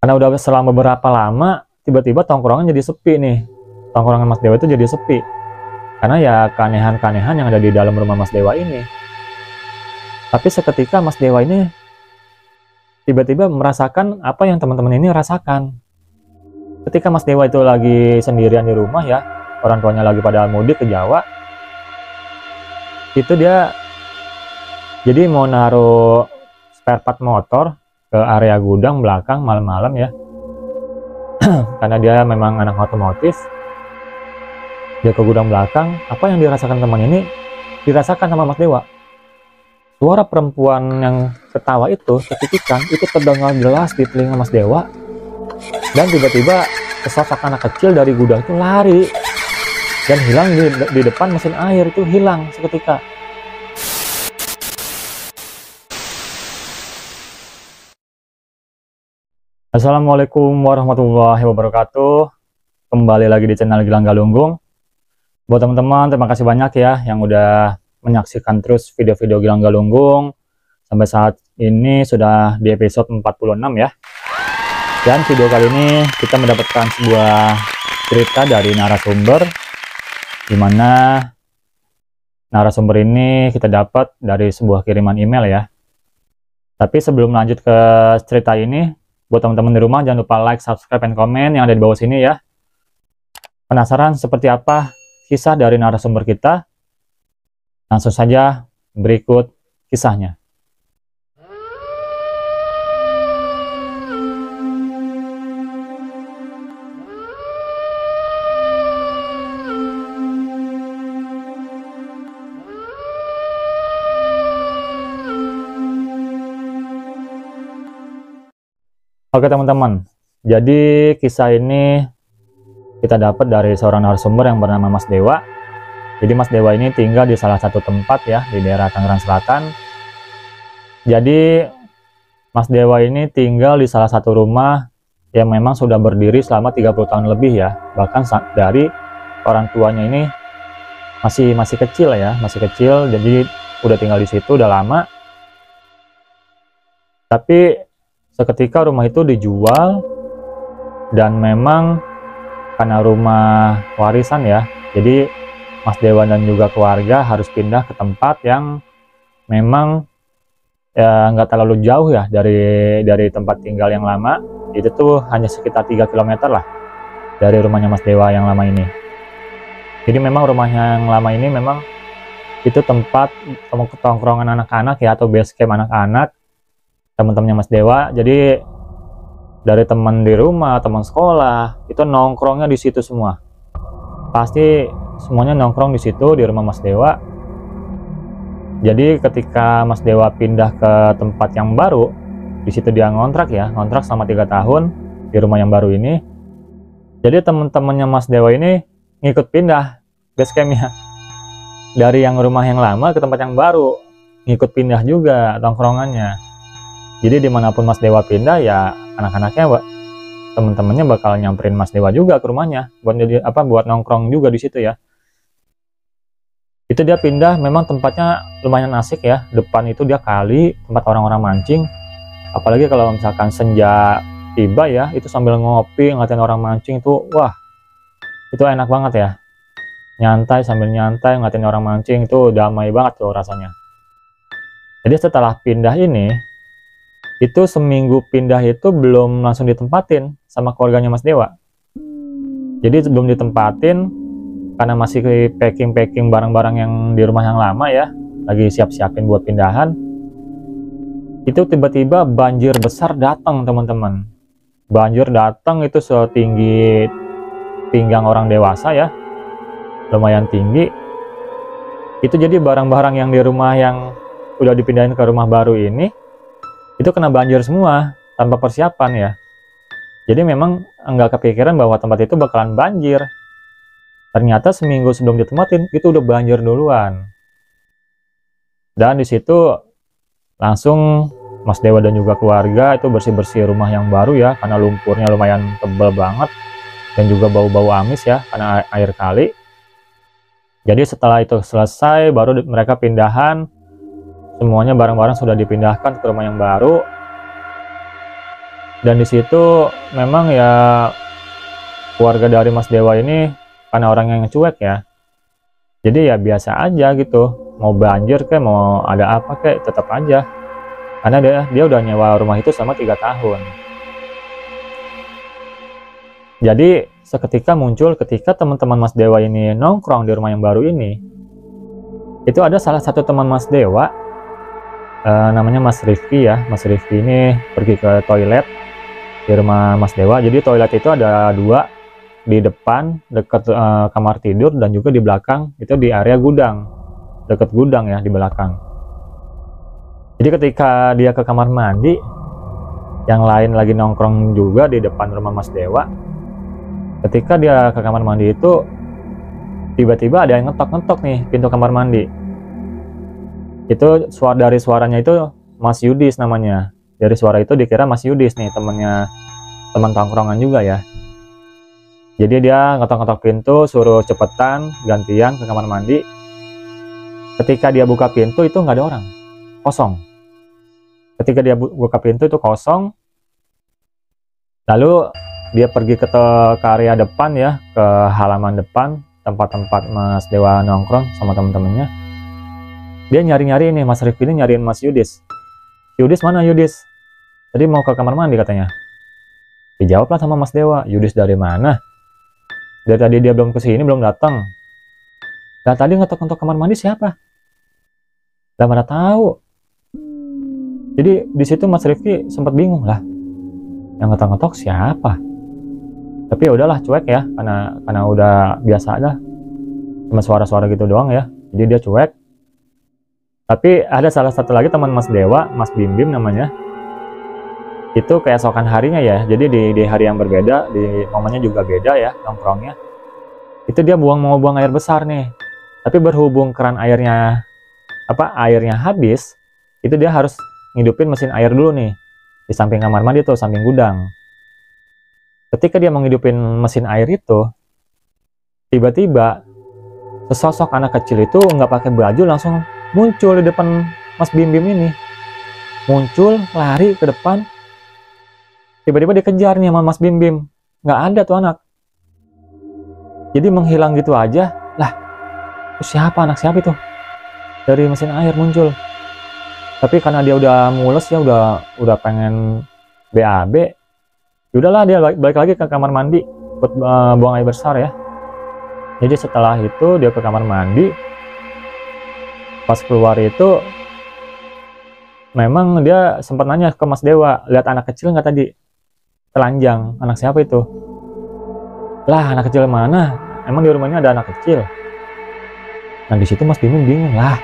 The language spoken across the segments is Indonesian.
Karena udah selama beberapa lama, tiba-tiba tongkrongan jadi sepi nih. Tongkrongan Mas Dewa itu jadi sepi. Karena ya keanehan-keanehan yang ada di dalam rumah Mas Dewa ini. Tapi seketika Mas Dewa ini tiba-tiba merasakan apa yang teman-teman ini rasakan. Ketika Mas Dewa itu lagi sendirian di rumah ya, orang tuanya lagi pada mudik ke Jawa, itu dia jadi mau naruh spare part motor ke area gudang belakang malam-malam ya. Karena dia memang anak otomotif, dia ke gudang belakang. Apa yang dirasakan teman ini dirasakan sama Mas Dewa. Suara perempuan yang ketawa itu, ketika itu terdengar jelas di telinga Mas Dewa. Dan tiba-tiba sesosok anak kecil dari gudang itu lari dan hilang di depan mesin air, itu hilang seketika. Assalamualaikum warahmatullahi wabarakatuh. Kembali lagi di channel Gilang Galunggung. Buat teman-teman, terima kasih banyak ya yang udah menyaksikan terus video-video Gilang Galunggung. Sampai saat ini sudah di episode 46 ya. Dan video kali ini kita mendapatkan sebuah cerita dari narasumber, dimana narasumber ini kita dapat dari sebuah kiriman email ya. Tapi sebelum lanjut ke cerita ini, buat teman-teman di rumah jangan lupa like, subscribe, dan komen yang ada di bawah sini ya. Penasaran seperti apa kisah dari narasumber kita? Langsung saja berikut kisahnya. Oke teman-teman, jadi kisah ini kita dapat dari seorang narasumber yang bernama Mas Dewa. Jadi Mas Dewa ini tinggal di salah satu tempat ya, di daerah Tangerang Selatan. Jadi Mas Dewa ini tinggal di salah satu rumah yang memang sudah berdiri selama 30 tahun lebih ya. Bahkan dari orang tuanya ini masih kecil ya, masih kecil, jadi udah tinggal di situ udah lama. Tapi seketika rumah itu dijual, dan memang karena rumah warisan ya, jadi Mas Dewa dan juga keluarga harus pindah ke tempat yang memang ya nggak terlalu jauh ya dari tempat tinggal yang lama. Itu tuh hanya sekitar 3 km lah dari rumahnya Mas Dewa yang lama ini. Jadi memang rumahnya yang lama ini memang itu tempat tongkrongan anak-anak ya, atau base camp anak-anak teman-temannya Mas Dewa. Jadi dari teman di rumah, teman sekolah, itu nongkrongnya di situ semua. Pasti semuanya nongkrong di situ di rumah Mas Dewa. Jadi ketika Mas Dewa pindah ke tempat yang baru, di situ dia ngontrak ya, ngontrak selama 3 tahun di rumah yang baru ini. Jadi teman-temannya Mas Dewa ini ngikut pindah base campnya dari yang rumah yang lama ke tempat yang baru, ngikut pindah juga tongkrongannya. Jadi dimanapun Mas Dewa pindah ya, anak-anaknya teman-temannya bakal nyamperin Mas Dewa juga ke rumahnya buat nongkrong juga di situ ya. Itu dia pindah, memang tempatnya lumayan asik ya. Depan itu dia kali, tempat orang-orang mancing. Apalagi kalau misalkan senja tiba ya, itu sambil ngopi ngeliatin orang mancing tuh, wah itu enak banget ya. Nyantai, sambil nyantai ngeliatin orang mancing itu damai banget tuh rasanya. Jadi setelah pindah ini, itu seminggu pindah itu belum langsung ditempatin sama keluarganya Mas Dewa. Jadi sebelum ditempatin, karena masih packing barang-barang yang di rumah yang lama ya, lagi siap-siapin buat pindahan, itu tiba-tiba banjir besar datang teman-teman. Banjir datang itu setinggi pinggang orang dewasa ya, lumayan tinggi. Itu jadi barang-barang yang di rumah yang udah dipindahin ke rumah baru ini, itu kena banjir semua tanpa persiapan ya. Jadi memang nggak kepikiran bahwa tempat itu bakalan banjir. Ternyata seminggu sebelum ditempatin itu udah banjir duluan. Dan di situ langsung Mas Dewa dan juga keluarga itu bersih-bersih rumah yang baru ya, karena lumpurnya lumayan tebal banget dan juga bau-bau amis ya karena air kali. Jadi setelah itu selesai baru mereka pindahan. Semuanya barang-barang sudah dipindahkan ke rumah yang baru. Dan di situ memang ya keluarga dari Mas Dewa ini karena orang yang cuek ya, jadi ya biasa aja gitu, mau banjir kayak mau ada apa kayak tetap aja, karena dia udah nyewa rumah itu selama 3 tahun. Jadi seketika muncul ketika teman-teman Mas Dewa ini nongkrong di rumah yang baru ini, itu ada salah satu teman Mas Dewa, namanya Mas Rifki ya. Mas Rifki ini pergi ke toilet di rumah Mas Dewa. Jadi toilet itu ada 2, di depan dekat kamar tidur, dan juga di belakang itu di area gudang, dekat gudang ya di belakang. Jadi ketika dia ke kamar mandi, yang lain lagi nongkrong juga di depan rumah Mas Dewa. Ketika dia ke kamar mandi itu, tiba-tiba ada yang ngetok-ngetok nih pintu kamar mandi. Itu dari suaranya itu Mas Yudis namanya. Dari suara itu dikira Mas Yudis nih, teman tongkrongan juga ya. Jadi dia ngetok-ngetok pintu, suruh cepetan gantian ke kamar mandi. Ketika dia buka pintu itu nggak ada orang, kosong. Ketika dia buka pintu itu kosong. Lalu dia pergi ke area depan ya, ke halaman depan tempat-tempat Mas Dewa nongkrong sama temen-temennya. Dia nyari-nyari ini, Mas Rifki ini nyariin Mas Yudis. Yudis mana Yudis? Tadi mau ke kamar mandi katanya. Dijawablah sama Mas Dewa, Yudis dari mana? Dari tadi dia belum kesini, belum datang. Dan tadi ngetok-ngetok kamar mandi siapa? Lah mana tahu. Jadi di situ Mas Rifki sempat bingung lah. Yang ngetok-ngetok siapa? Tapi ya udahlah, cuek ya, karena udah biasa aja, cuma suara-suara gitu doang ya, jadi dia cuek. Tapi ada salah satu lagi teman Mas Dewa, Mas Bim Bim namanya, itu keesokan harinya ya, jadi di hari yang berbeda, di momennya juga beda ya nongkrongnya, itu dia mau buang air besar nih, tapi berhubung keran airnya airnya habis, itu dia harus ngidupin mesin air dulu nih di samping kamar mandi tuh, samping gudang. Ketika dia menghidupin mesin air itu, tiba-tiba sesosok anak kecil itu nggak pakai baju langsung muncul di depan Mas Bim Bim ini. Muncul, lari ke depan. Tiba-tiba dikejar nih sama Mas Bim Bim. Nggak ada tuh anak. Jadi menghilang gitu aja. Lah, itu anak siapa itu? Dari mesin air muncul. Tapi karena dia udah mules ya, udah pengen BAB. Udahlah dia balik lagi ke kamar mandi buat buang air besar ya. Jadi setelah itu dia ke kamar mandi. Pas keluar itu memang dia sempat nanya ke Mas Dewa, lihat anak kecil nggak tadi? Telanjang, anak siapa itu? Lah anak kecil mana? Emang di rumahnya ada anak kecil? Nah di situ Mas Bim bingung lah.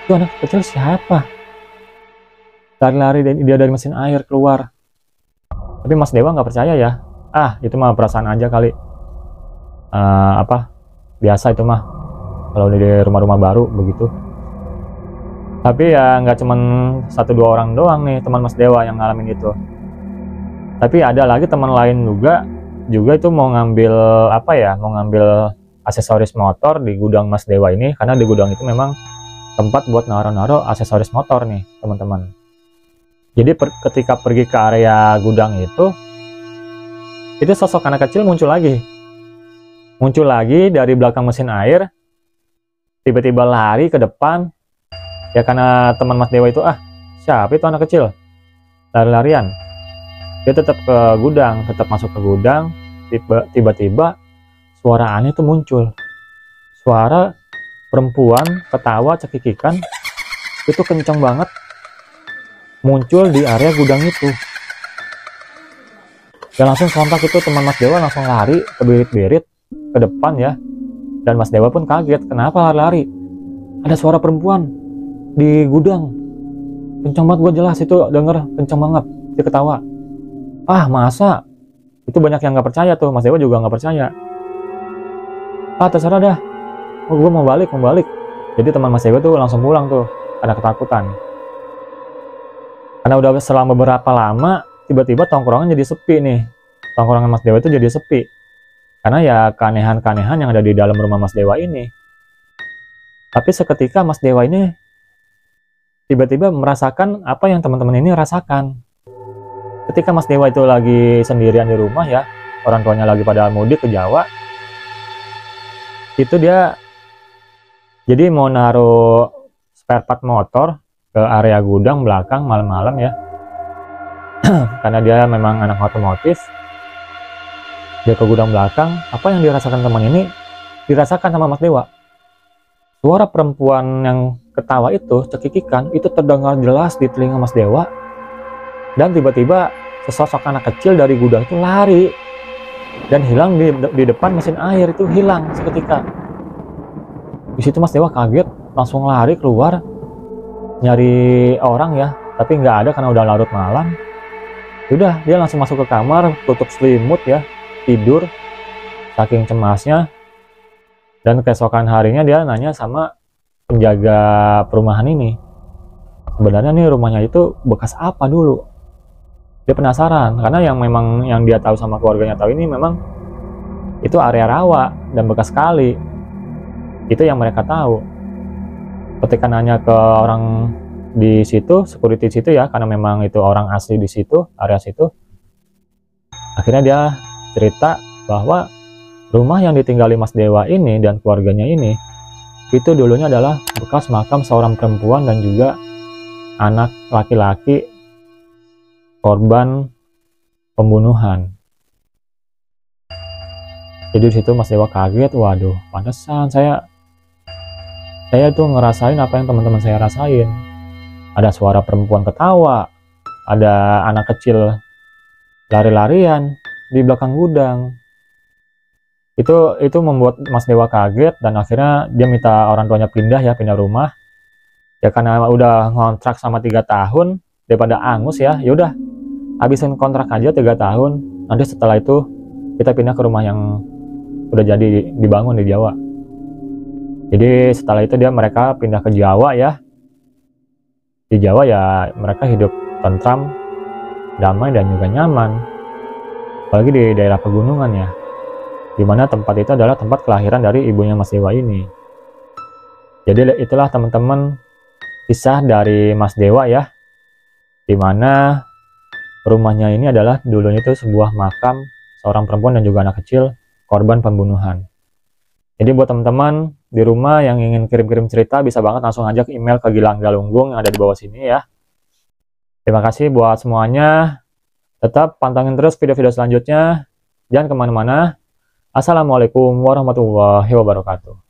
Itu anak kecil siapa? Lari-lari dia dari mesin air keluar. Tapi Mas Dewa nggak percaya ya. Itu mah perasaan aja kali. Biasa itu mah. Kalau di rumah-rumah baru begitu. Tapi ya nggak cuman 1-2 orang doang nih teman Mas Dewa yang ngalamin itu. Tapi ada lagi teman lain juga itu mau ngambil mau ngambil aksesoris motor di gudang Mas Dewa ini, karena di gudang itu memang tempat buat naruh-naruh aksesoris motor nih teman-teman. Jadi ketika pergi ke area gudang itu sosok anak kecil muncul lagi dari belakang mesin air, tiba-tiba lari ke depan ya, karena teman Mas Dewa itu siapa itu anak kecil, lari-larian. Dia tetap masuk ke gudang. Tiba-tiba suara aneh itu muncul, suara perempuan ketawa cekikikan itu kencang banget, muncul di area gudang itu. Dan langsung sontak itu teman Mas Dewa langsung lari kebirit-birit ke depan ya. Dan Mas Dewa pun kaget, kenapa lari-lari? Ada suara perempuan di gudang. Kencang banget, gue jelas itu denger, kencang banget. Dia ketawa. Masa? Itu banyak yang nggak percaya tuh, Mas Dewa juga nggak percaya. Terserah dah. Gue mau balik. Jadi teman Mas Dewa tuh langsung pulang tuh, karena ketakutan. Karena udah selama beberapa lama, tiba-tiba tongkrongan jadi sepi nih. Tongkrongan Mas Dewa itu jadi sepi. Karena ya keanehan-keanehan yang ada di dalam rumah Mas Dewa ini. Tapi seketika Mas Dewa ini tiba-tiba merasakan apa yang teman-teman ini rasakan. ketika Mas Dewa itu lagi sendirian di rumah ya, orang tuanya lagi pada mudik ke Jawa, itu dia jadi mau naruh spare part motor ke area gudang belakang malam-malam ya, karena dia memang anak otomotif. Dia ke gudang belakang, apa yang dirasakan teman ini dirasakan sama Mas Dewa. Suara perempuan yang ketawa itu, cekikikan, itu terdengar jelas di telinga Mas Dewa. Dan tiba-tiba sesosok anak kecil dari gudang itu lari dan hilang di depan mesin air, itu hilang seketika. Di situ Mas Dewa kaget, langsung lari keluar nyari orang ya, tapi nggak ada karena udah larut malam. Udah, dia langsung masuk ke kamar, tutup selimut ya, tidur saking cemasnya. Dan keesokan harinya dia nanya sama penjaga perumahan ini, sebenarnya nih rumahnya itu bekas apa dulu. Dia penasaran karena yang dia tahu sama keluarganya tahu ini memang itu area rawa dan bekas kali. Itu yang mereka tahu. Ketika nanya ke orang di situ, security situ ya, karena memang itu orang asli di situ, area situ, akhirnya dia cerita bahwa rumah yang ditinggali Mas Dewa ini dan keluarganya ini, itu dulunya adalah bekas makam seorang perempuan dan juga anak laki-laki korban pembunuhan. Jadi disitu Mas Dewa kaget, waduh, pantesan saya tuh ngerasain apa yang teman-teman saya rasain. Ada suara perempuan ketawa, ada anak kecil lari-larian di belakang gudang. Itu membuat Mas Dewa kaget dan akhirnya dia minta orang tuanya pindah rumah. Ya karena udah ngontrak sama 3 tahun, daripada angus ya, yaudah habisin kontrak aja 3 tahun. Nanti setelah itu kita pindah ke rumah yang udah jadi dibangun di Jawa. Jadi setelah itu mereka pindah ke Jawa ya. Di Jawa ya mereka hidup tentram, damai dan juga nyaman. Apalagi di daerah pegunungan ya, dimana tempat itu adalah tempat kelahiran dari ibunya Mas Dewa ini. Jadi itulah teman-teman kisah dari Mas Dewa ya, dimana rumahnya ini adalah dulunya itu sebuah makam seorang perempuan dan juga anak kecil korban pembunuhan. Jadi buat teman-teman di rumah yang ingin kirim-kirim cerita, bisa banget langsung aja ke email ke Gilang Galunggung yang ada di bawah sini ya. Terima kasih buat semuanya. Tetap pantengin terus video-video selanjutnya. Jangan kemana-mana. Assalamualaikum warahmatullahi wabarakatuh.